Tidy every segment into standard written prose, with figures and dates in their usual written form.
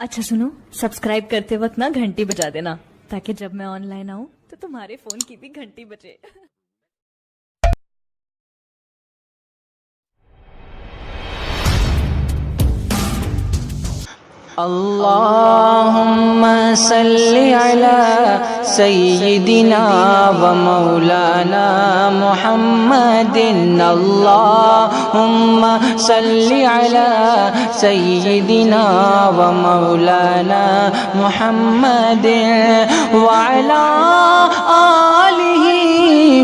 अच्छा सुनो, सब्सक्राइब करते वक्त ना घंटी बजा देना, ताकि जब मैं ऑनलाइन आऊं तो तुम्हारे फोन की भी घंटी बजे। अल्लाहुम्मा सल्लि अला सय्यिदिना व मौलाना मुहम्मदिन। अल्लाहुम्मा सल्लि अला सय्यिदिना व मौलाना मुहम्मदिन व अला आलिहि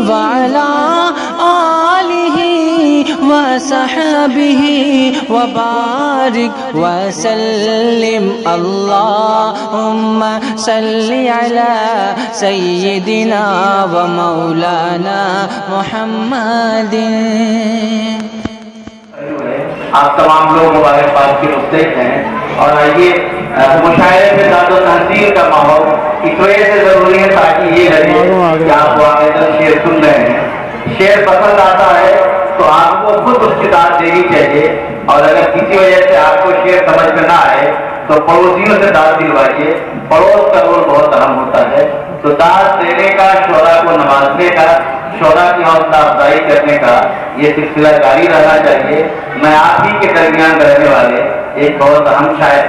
व अला आलिहि व सहबिहि व बारिक व सल्लिम। अल्लाहुम्मा सल्लि अला सय्यिदिना व मौलाना मुहम्मदिन। आप तमाम लोग मुबारकबाद के मुस्तहिक हैं और आइए मुशायरे में दादो तहसील का माहौल इस वजह से जरूरी है ताकि ये लगे कि आप वाक़ई शेर सुन रहे हैं। शेर पसंद आता है तो आपको खुद उसकी दाद देनी चाहिए, और अगर किसी वजह से आपको शेर समझ में ना आए तो पड़ोसियों से दाद दिलवाइए। पड़ोस का रोल बहुत अहम होता है। तो दाद देने का, शोरा को नवाजने का, शोरा की हौसला अफजाई करने का ये सिलसिला जारी रहना चाहिए। मैं आप ही के दरमियान रहने वाले एक बहुत अहम शायर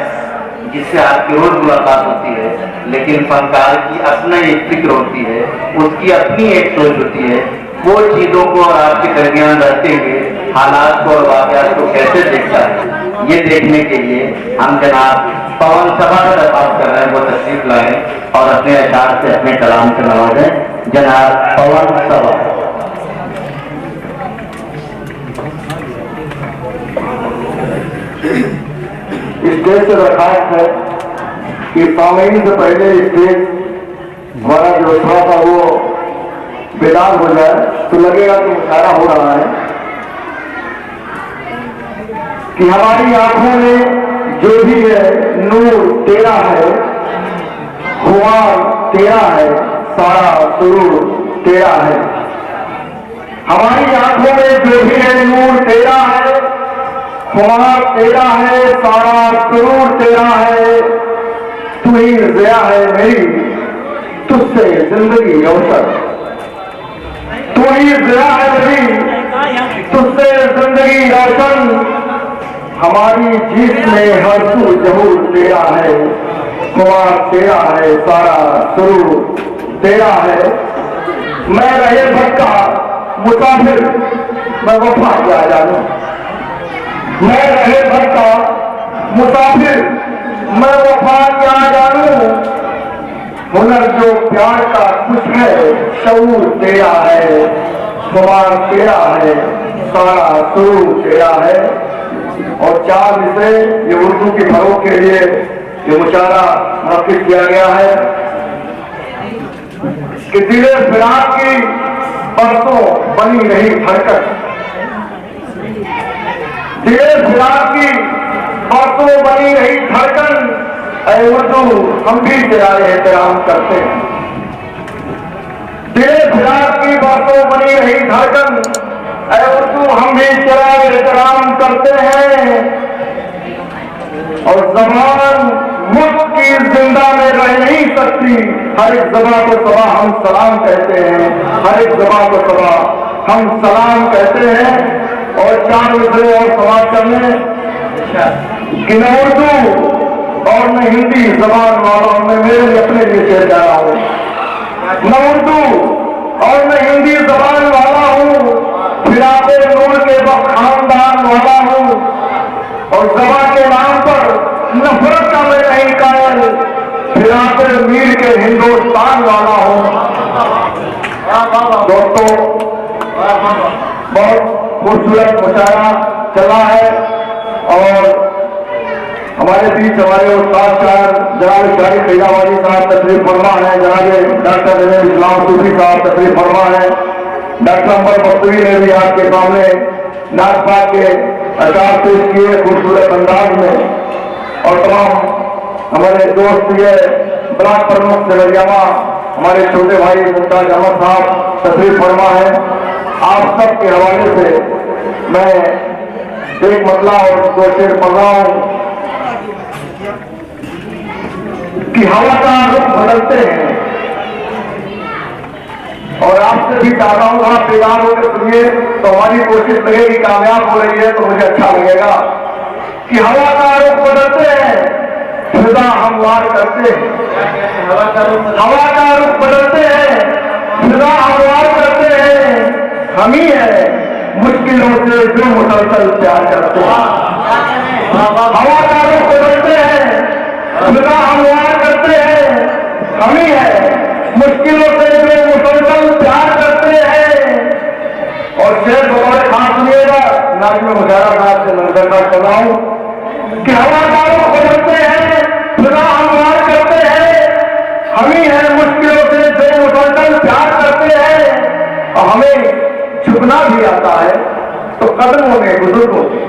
जिससे आपकी रोज मुलाकात होती है, लेकिन फनकार की अपना एक फिक्र होती है, उसकी अपनी एक सोच होती है। वो चीजों को और आपके दरमियान रहते हुए हालात को और वाक़यात को कैसे देखता है, ये देखने के लिए हम जनाब पवन सभा का दरख्वास्त कर रहे हैं वो तशरीफ लाएं और अपने अशार से अपने कलाम से नवाजें। जनाब पवन सभा। स्टेज से दरखास्त है कि सामईन से पहले स्टेज हमारा जो थोड़ा सा वो बेदार हो जाए तो लगेगा कि मुशायरा हो रहा है कि हमारी आंखों में जो भी है नूर तेरा है, खुमार तेरा है, सारा सुरूर तेरा है। हमारी आंखों में जो भी है नूर तेरा है, खुमार तेरा है, सारा सुरूर तेरा है। तू ही ज़िया है मेरी, तुझसे जिंदगी रोशन। तू ही ज़िया है मेरी, तुझसे जिंदगी रोशन। हमारी जीत में हर सू जहूर तेरा है, खुमार तेरा है, सारा सुरूर तेरा है। मैं रहे भटका मुसाफिर, मैं वफा क्या जानूं। मैं रहे भटका मुसाफिर, मैं वफा क्या जानूं। हुनर जो प्यार का कुछ है, शऊर तेरा है, खुमार तेरा है, सारा सुरूर तेरा है। और चार मिसरे ये उर्दू की फरोग के लिए ये मुशायरा मुनक्किद किया गया है कि दिले फिराक की परसों बनी रही धड़कन। दिले फिराक की परसों बनी रही धड़कन, ऐ उर्दू हम भी तेरा एहतराम करते हैं। दिले फिराक की परसों बनी रही धड़कन, ऐ उर्दू हम भी तेरा एहतराम करते हैं। और ज़बान मुल्क की जिंदा में रह नहीं सकती, हर एक ज़बान को सबा हम सलाम कहते हैं, हर एक ज़बान को सबा हम सलाम कहते हैं। और चार मिसरे और समाज करने कि न उर्दू और न हिंदी जबान वालों में मेरे अपने लिए शेर जा रहा हूँ। न उर्दू और न हिंदी जबान वाला हूँ, फिराते नूर के वक्त खानदान वाला हूँ। और जबा के नाम पर नफरत का मैं नहीं कायल, फिराते मीर के हिंदुस्तान वाला हूँ। दोस्तों बहुत खूबसूरत मुशायरा चला है और हमारे बीच हमारे उस्ताद शायर जनाब शाही फैजाबादी साहब तशरीफ फरमा है, जनाब डॉक्टर नजर इस्लाम सूफी साहब तशरीफ फरमा है, डॉक्टर अम्बर मस्तवी ने भी आपके सामने नाथ पाक के अशार पेश किए खूबसूरत अंदाज में। और तमाम हमारे दोस्त ये ब्लॉक प्रमुख सेवरियामा हमारे छोटे भाई मुमताज अहमद साहब तशरीफ फरमा है। आप सब के हवाले से मैं एक मतला और दो शेर पढ़ रहा हूं। कि हवा का रुख बदलते हैं। और आपसे भी चाहता हूँ आप तैयार होकर सुनिए तो हमारी कोशिश लगेगी, कामयाब हो रही है तो मुझे अच्छा लगेगा कि हवा का रुख बदलते हैं, फिजा हमवार करते हैं। हवा का रुख बदलते हैं, फिजा हमवार करते हैं। हम ही है मुश्किलों से जो मुसलसल प्यार करते हैं। हवा का रुख बदलते हैं, फिजा हमवार करते हैं। हम ही है मुश्किलों से जो मुसलसल प्यार करते हैं। और शेर बतौर खास सुनिएगा, नाज में मुशायरा साहब से नजर कर रहा हूं कि हवा का रुख बदलते हैं, फिजा हमवार करते हैं। हम ही है मुश्किलों से जो मुसलसल प्यार करते हैं। और हमें झुकना भी आता है तो कदमों में बुजुर्गों के,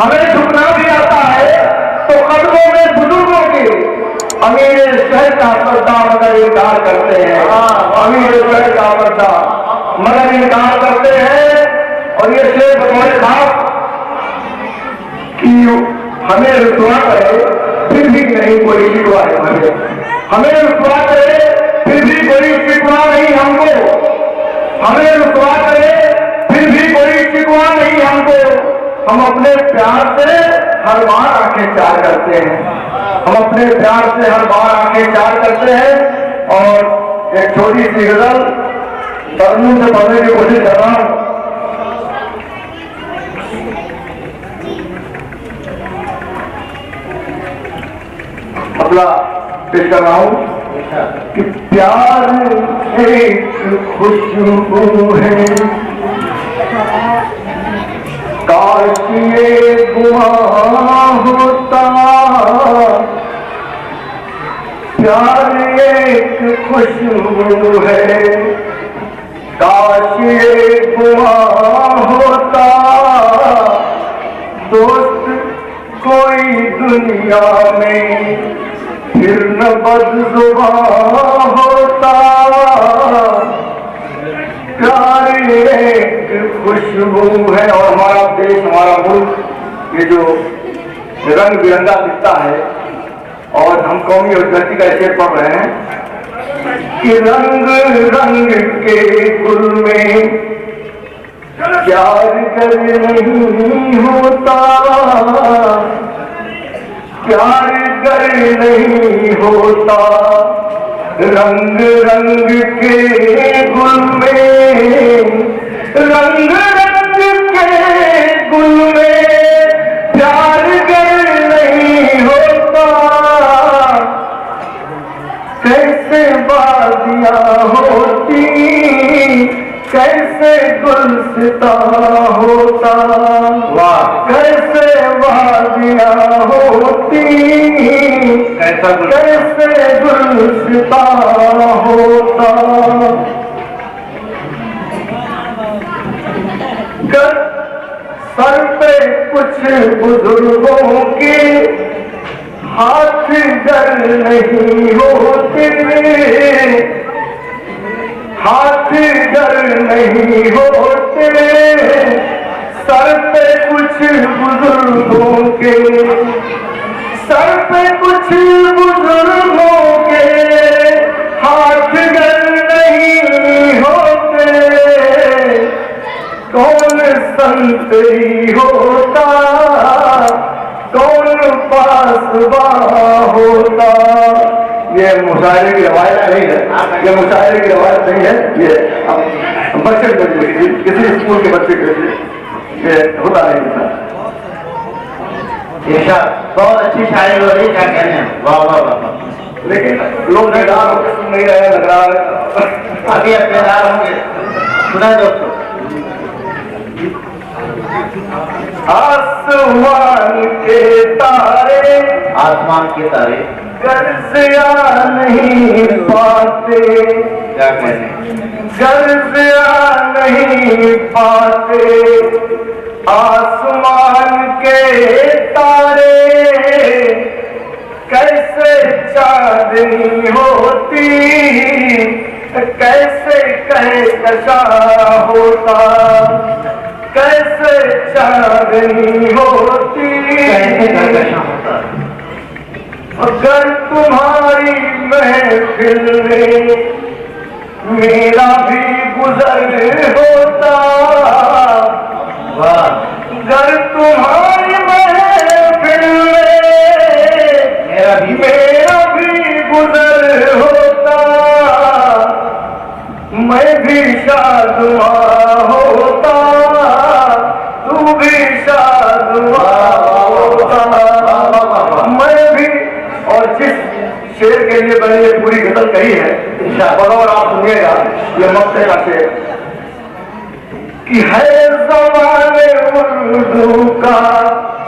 हमें झुकना भी आता है तो कदमों में बुजुर्गों के। अमीर शहर का पर्दा मगर इनकार करते हैं, अमीर शहर का पर्दा मगर इनकार करते हैं। और ये शेर बतौर खास कि हमें रुसवा करे फिर भी नहीं कोई शिकवा है, हमें रुसवा करे फिर भी कोई शिकवा नहीं हमको, हमें रुसवा करे फिर भी कोई शिकवा नहीं हमको। हम अपने प्यार से हर बार आंखें चार करते हैं, हम अपने प्यार से हर बार आंखें चार करते हैं। और एक छोटी सी गजल तरनूम से पढ़ने की कोशिश कर रहा हूं। अपना पेश कर रहा हूं कि प्यार एक खुशबू है, काश ये गुमां होता। प्यार एक खुशबू है, काश ये गुमां होता। दोस्त कोई दुनिया में फिर न बदजुबां होता। प्यार एक खुशबू है। और हमारा देश, हमारा मुल्क ये जो रंग बिरंगा दिखता है, और हम कौमी और धरती का शेर पढ़ रहे हैं कि रंग रंग के गुल में प्यार कर नहीं होता। प्यार कर नहीं होता, रंग रंग के गुल में, रंग रंग के गुल में प्यार कर नहीं होता। कैसे वादियां होती, कैसे गुलसिता होता। वाह, कैसे वादियां होती, कैसे गुलसिता होता। सर पे कुछ बुजुर्गों के हाथ गर नहीं होते, हाथ गर नहीं होते। सर पे कुछ बुजुर्गों के, सर पे कुछ बुजुर्गों के हाथ गर नहीं होते। कौन संत ही होता, कौन पासबा होता। ये मुशायरे की रवायत नहीं है, ये मुशायरे की रवायत नहीं है, ये बच्चे के लिए, किसी स्कूल के बच्चे के लिए ये होता नहीं था। बहुत अच्छी शायरी हो रही, क्या कहने हैं। वाह वाह वाह। लेकिन लोग बेदार होकर सुन नहीं रहे, लग रहा है अभी अब बेदार होंगे। सुना दोस्तों, आसमान के तारे, आसमान के तारे गर्जिया नहीं पाते। क्या कहने, गर्जिया नहीं पाते। आसमान के तारे कैसे चांदनी होती, कैसे कहकशा होता। कैसे चांदनी होती, कैसे कहकशा होता। अगर तुम्हारी महफिल में मेरा भी गुजर होता, अगर तुम्हारी महफिल में मेरा भी गुजर होता, मैं भी शादुआ होता, तू भी शादुआ होता, मैं भी। और जिस शेर के लिए मैंने ये पूरी गजल कही है, बगौर आप सुनिएगा, ये मक्ते का शेर कि है ज़बाने उर्दू का,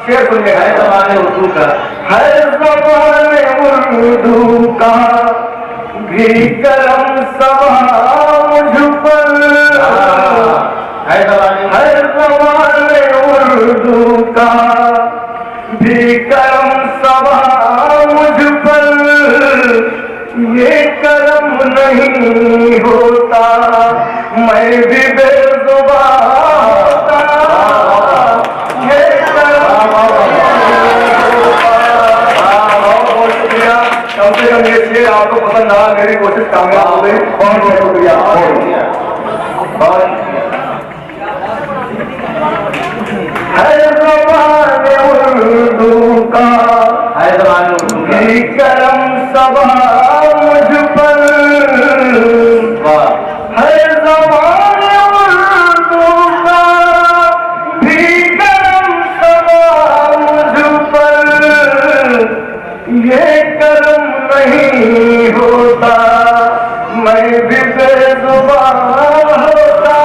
शेर सुनिए, है ज़बाने उर्दू का, है ज़बाने उर्दू का भी करम सभा मुझ पर, है ज़बाने उर्दू का भी करम सभा मुझ पर, ये करम नहीं होता मैं भी बेज़ुबान होता, ये करम बहुत शुक्रिया। कम से कम ये शेर आपको पसंद आया, मेरी कोशिश कामयाब हो गई। बहुत बहुत शुक्रिया, बहुत है ज़बाने उर्दू का, है ज़बाने उर्दू की करम सभा मुझ पर, है ज़बाने उर्दू का भी करम सभा मुझ पर, ये करम नहीं होता मैं भी बेज़ुबान होता।